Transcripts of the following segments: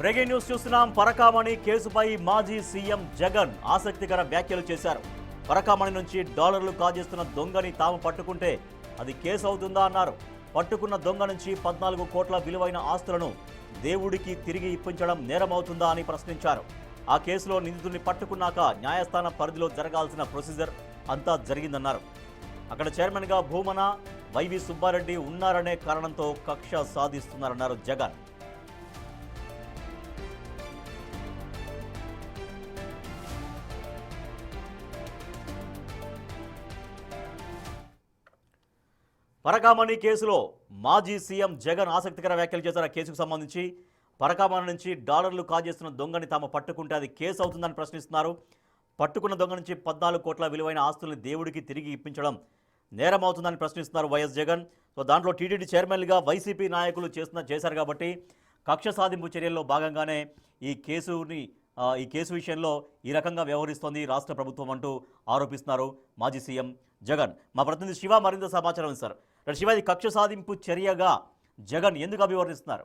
Breaking news చూస్తున్నాం. పరకామణి కేసుపై మాజీ సీఎం జగన్ ఆసక్తికర వ్యాఖ్యలు చేశారు. పరకామణి నుంచి డాలర్లు కాజేస్తున్న దొంగని తాము పట్టుకుంటే అది కేసు అవుతుందా అన్నారు. పట్టుకున్న దొంగ నుంచి 14 కోట్ల విలువైన ఆస్తులను దేవుడికి తిరిగి ఇప్పించడం నేరమవుతుందా అని ప్రశ్నించారు. ఆ కేసులో నిందితుడిని పట్టుకున్నాక న్యాయస్థాన పరిధిలో జరగాల్సిన ప్రొసీజర్ అంతా జరిగిందన్నారు. అక్కడ చైర్మన్గా భూమన, వైవి సుబ్బారెడ్డి ఉన్నారనే కారణంతో కక్ష సాధిస్తున్నారన్నారు జగన్. పరకామణి కేసులో మాజీ సీఎం జగన్ ఆసక్తికర వ్యాఖ్యలు చేశారు. ఆ కేసుకు సంబంధించి పరకామణి నుంచి డాలర్లు కాజేస్తున్న దొంగని తాము పట్టుకుంటే అది కేసు అవుతుందని ప్రశ్నిస్తున్నారు. పట్టుకున్న దొంగ నుంచి 14 కోట్ల విలువైన ఆస్తుల్ని దేవుడికి తిరిగి ఇప్పించడం నేరం అవుతుందని ప్రశ్నిస్తున్నారు వైఎస్ జగన్. సో దాంట్లో టీటీడీ చైర్మన్గా వైసీపీ నాయకులు చేశారు కాబట్టి కక్ష సాధింపు చర్యల్లో భాగంగానే ఈ కేసు విషయంలో ఈ రకంగా వ్యవహరిస్తోంది రాష్ట్ర ప్రభుత్వం అంటూ ఆరోపిస్తున్నారు మాజీ సీఎం జగన్. మా ప్రతినిధి శివ మరింత సమాచారం ఇస్తారు. శివ, ఇది కక్ష సాధింపు చర్యగా జగన్ ఎందుకు అభివర్ణిస్తున్నారు?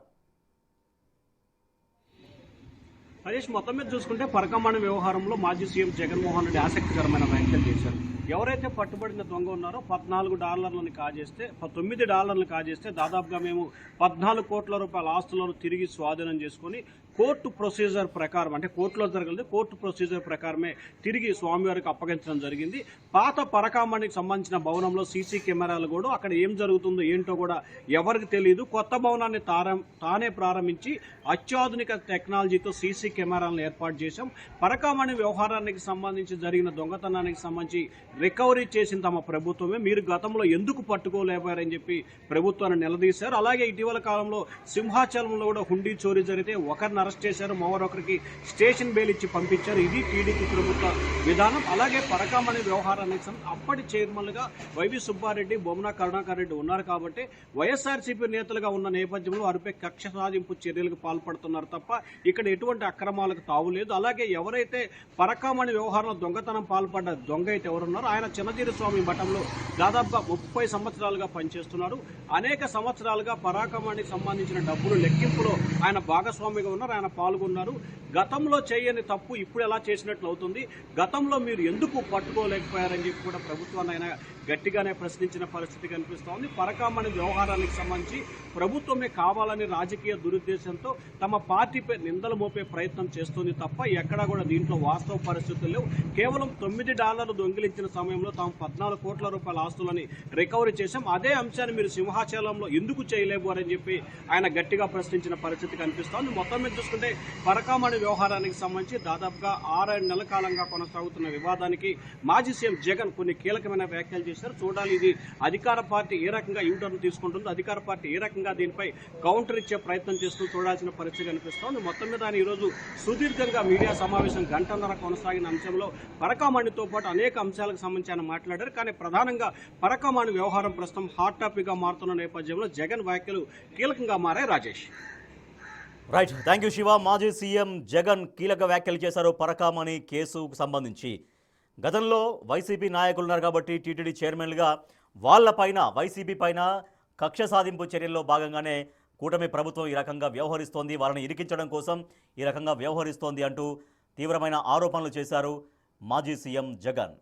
హరీష్, మొత్తం మీద చూసుకుంటే పరకామణి వ్యవహారంలో మాజీ సీఎం జగన్మోహన్ రెడ్డి ఆసక్తికరమైన వ్యాఖ్యలు చేశారు. ఎవరైతే పట్టుబడిన దొంగ ఉన్నారో 14 డాలర్లను కాజేస్తే 9 డాలర్లను కాజేస్తే దాదాపుగా మేము 14 కోట్ల రూపాయల ఆస్తులను తిరిగి స్వాధీనం చేసుకుని కోర్టు ప్రొసీజర్ ప్రకారం, అంటే కోర్టులో జరగలేదు, కోర్టు ప్రొసీజర్ ప్రకారమే తిరిగి స్వామివారికి అప్పగించడం జరిగింది. పాత పరకామణికి సంబంధించిన భవనంలో సీసీ కెమెరాలు కూడా అక్కడ ఏం జరుగుతుందో ఏంటో కూడా ఎవరికి తెలియదు. కొత్త భవనాన్ని తానే ప్రారంభించి అత్యాధునిక టెక్నాలజీతో సీసీ కెమెరాలను ఏర్పాటు చేశాం. పరకామణి వ్యవహారానికి సంబంధించి జరిగిన దొంగతనానికి సంబంధించి రికవరీ చేసిన తమ ప్రభుత్వమే. మీరు గతంలో ఎందుకు పట్టుకోలేపారని చెప్పి ప్రభుత్వాన్ని నిలదీశారు. అలాగే ఇటీవల కాలంలో సింహాచలంలో కూడా హుండీ చోరీ జరిగితే ఒకరిని అరెస్ట్ చేశారు, మరొకరికి స్టేషన్ బెయిల్ ఇచ్చి పంపించారు. ఇది టీడీపీ ప్రభుత్వ విధానం. అలాగే పరకామణి వ్యవహారానికి అప్పటి చైర్మన్లుగా వైవి సుబ్బారెడ్డి, బొమ్మన కరుణాకర్ రెడ్డి ఉన్నారు కాబట్టి వైఎస్ఆర్సీపీ నేతలుగా ఉన్న నేపథ్యంలో వారిపై కక్ష సాధింపు చర్యలకు పాల్పడుతున్నారు తప్ప ఇక్కడ ఎటువంటి అక్రమాలకు తావులేదు. అలాగే ఎవరైతే పరకామణి వ్యవహారంలో దొంగతనం పాల్పడ్డ దొంగ అయితే ఎవరున్నారో ఆయన చిన్నజీరి స్వామి మఠంలో దాదాపుగా 30 సంవత్సరాలుగా పనిచేస్తున్నారు. అనేక సంవత్సరాలుగా పరకామణికి సంబంధించిన డబ్బులు లెక్కింపులో ఆయన భాగస్వామిగా ఉన్నారు, ఆయన పాల్గొన్నారు. గతంలో చేయని తప్పు ఇప్పుడు ఎలా చేసినట్లు అవుతుంది? గతంలో మీరు ఎందుకు పట్టుకోలేకపోయారని చెప్పి కూడా ప్రభుత్వాన్ని ఆయన గట్టిగానే ప్రశ్నించిన పరిస్థితి కనిపిస్తోంది. పరకామణి వ్యవహారానికి సంబంధించి ప్రభుత్వమే కావాలని రాజకీయ దురుద్దేశంతో తమ పార్టీపై నిందలు మోపే ప్రయత్నం చేస్తుంది తప్ప ఎక్కడా కూడా దీంట్లో వాస్తవ పరిస్థితులు లేవు. కేవలం 9 డాలర్లు దొంగిలించిన సమయంలో తాము 14 కోట్ల రూపాయల ఆస్తులని రికవరీ చేశాం. అదే అంశాన్ని మీరు సింహాచలంలో ఎందుకు చేయలేరు అని చెప్పి ఆయన గట్టిగా ప్రశ్నించిన పరిస్థితి కనిపిస్తోంది. మొత్తం మీద చూసుకుంటే పరకామణి వ్యవహారానికి సంబంధించి దాదాపుగా 6 నెలల కాలంగా కొనసాగుతున్న వివాదానికి మాజీ సీఎం జగన్ కొన్ని కీలకమైన వ్యాఖ్యలు చేశారు. చూడాలి ఇది అధికార పార్టీ ఏ రకంగా యూటర్న్ తీసుకుంటుందో, అధికార పార్టీ ఏ రకంగా దీనిపై కౌంటర్ ఇచ్చే ప్రయత్నం చేస్తూ చూడాల్సిన పరిస్థితి కనిపిస్తోంది. మొత్తం మీద ఆయన ఈరోజు సుదీర్ఘంగా మీడియా సమావేశం గంటన్నర కొనసాగిన అంశంలో పరకామణితో పాటు అనేక అంశాలకు సంబంధించి ఆయన మాట్లాడారు. కానీ ప్రధానంగా పరకామణి వ్యవహారం ప్రస్తుతం హాట్ టాపిక్ గా మారుతున్న నేపథ్యంలో జగన్ వ్యాఖ్యలు కీలకంగా మారాయి. Rajesh, right, thank you Shiva. మాజీ సీఎం జగన్ కీలక వ్యాఖ్యలు చేశారు పరకామణి కేసుకు సంబంధించి. గతంలో వైసీపీ నాయకులు ఉన్నారు కాబట్టి టీటీడీ చైర్మన్లుగా వాళ్ళపైన, వైసీపీ పైన కక్ష సాధింపు చర్యల్లో భాగంగానే కూటమి ప్రభుత్వం ఈ రకంగా వ్యవహరిస్తోంది, వాళ్ళని ఇరికించడం కోసం ఈ రకంగా వ్యవహరిస్తోంది అంటూ తీవ్రమైన ఆరోపణలు చేశారు మాజీ సీఎం జగన్.